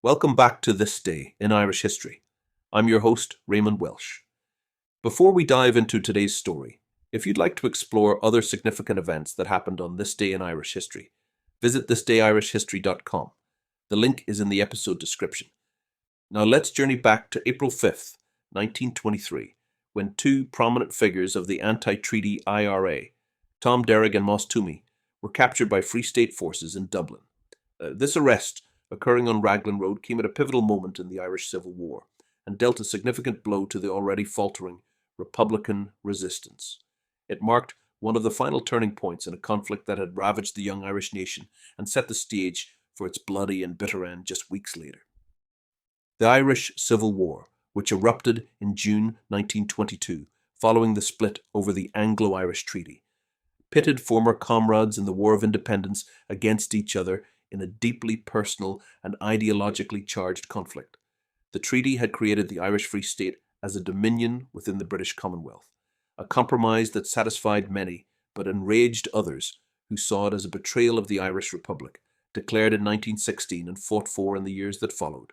Welcome back to This Day in Irish History. I'm your host, Raymond Welsh. Before we dive into today's story, if you'd like to explore other significant events that happened on this day in Irish history, visit thisdayirishhistory.com. The link is in the episode description. Now let's journey back to April 5th, 1923, when two prominent figures of the Anti-Treaty IRA, Tom Derrig and Twomey, were captured by Free State forces in Dublin. This arrest, occurring on Raglan Road, came at a pivotal moment in the Irish Civil War and dealt a significant blow to the already faltering Republican resistance. It marked one of the final turning points in a conflict that had ravaged the young Irish nation and set the stage for its bloody and bitter end just weeks later. The Irish Civil War, which erupted in June 1922 following the split over the Anglo-Irish Treaty, pitted former comrades in the War of Independence against each other in a deeply personal and ideologically charged conflict. The treaty had created the Irish Free State as a dominion within the British Commonwealth, a compromise that satisfied many but enraged others who saw it as a betrayal of the Irish Republic, declared in 1916 and fought for in the years that followed.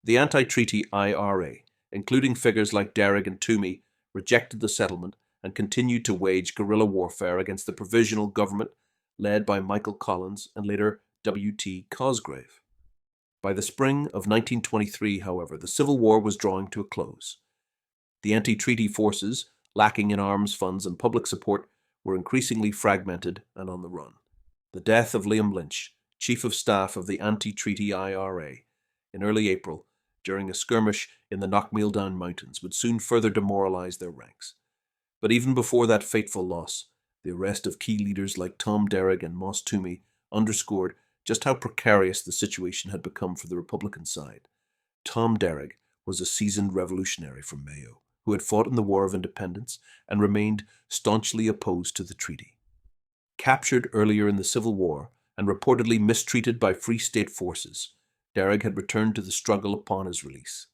The Anti-Treaty IRA, including figures like Derrig and Twomey, rejected the settlement and continued to wage guerrilla warfare against the provisional government led by Michael Collins and later W.T. Cosgrave. By the spring of 1923, however, the Civil War was drawing to a close. The anti-treaty forces, lacking in arms, funds, and public support, were increasingly fragmented and on the run. The death of Liam Lynch, Chief of Staff of the Anti-Treaty IRA, in early April, during a skirmish in the Knockmealdown Mountains, would soon further demoralize their ranks. But even before that fateful loss, the arrest of key leaders like Tom Derrig and Twomey underscored just how precarious the situation had become for the Republican side. Tom Derrig was a seasoned revolutionary from Mayo, who had fought in the War of Independence and remained staunchly opposed to the treaty. Captured earlier in the Civil War and reportedly mistreated by Free State forces, Derrig had returned to the struggle upon his release.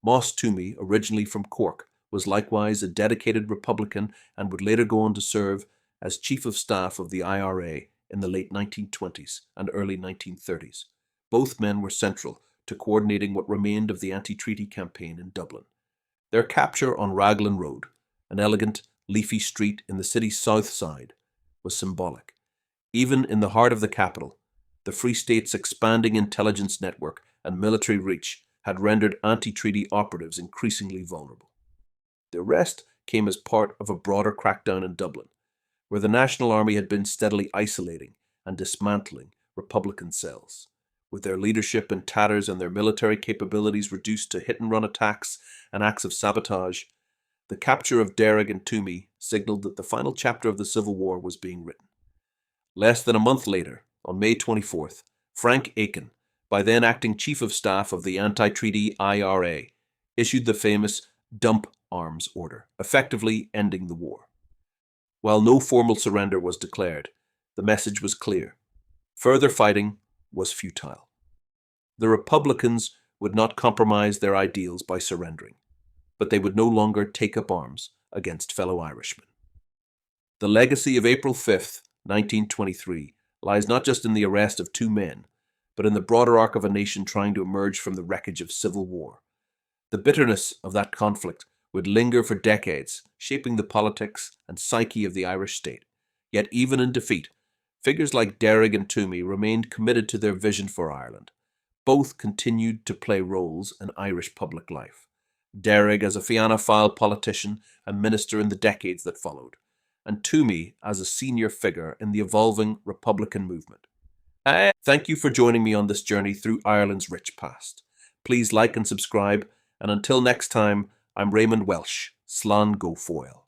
Twomey, originally from Cork, was likewise a dedicated Republican and would later go on to serve as Chief of Staff of the IRA in the late 1920s and early 1930s. Both men were central to coordinating what remained of the anti-treaty campaign in Dublin. Their capture on Raglan Road, an elegant, leafy street in the city's south side, was symbolic. Even in the heart of the capital, the Free State's expanding intelligence network and military reach had rendered anti-treaty operatives increasingly vulnerable. The arrest came as part of a broader crackdown in Dublin, where the National Army had been steadily isolating and dismantling Republican cells. With their leadership in tatters and their military capabilities reduced to hit-and-run attacks and acts of sabotage, the capture of Derrig and Twomey signaled that the final chapter of the Civil War was being written. Less than a month later, on May 24th, Frank Aiken, by then acting Chief of Staff of the Anti-Treaty IRA, issued the famous Dump Arms Order, effectively ending the war. While no formal surrender was declared, the message was clear. Further fighting was futile. The Republicans would not compromise their ideals by surrendering, but they would no longer take up arms against fellow Irishmen. The legacy of April 5th, 1923, lies not just in the arrest of two men, but in the broader arc of a nation trying to emerge from the wreckage of civil war. The bitterness of that conflict would linger for decades, shaping the politics and psyche of the Irish state. Yet even in defeat, figures like Derrig and Twomey remained committed to their vision for Ireland. Both continued to play roles in Irish public life. Derrig as a Fianna Fáil politician and minister in the decades that followed, and Twomey as a senior figure in the evolving Republican movement. Thank you for joining me on this journey through Ireland's rich past. Please like and subscribe, and until next time, I'm Raymond Welsh. Slán go Foil.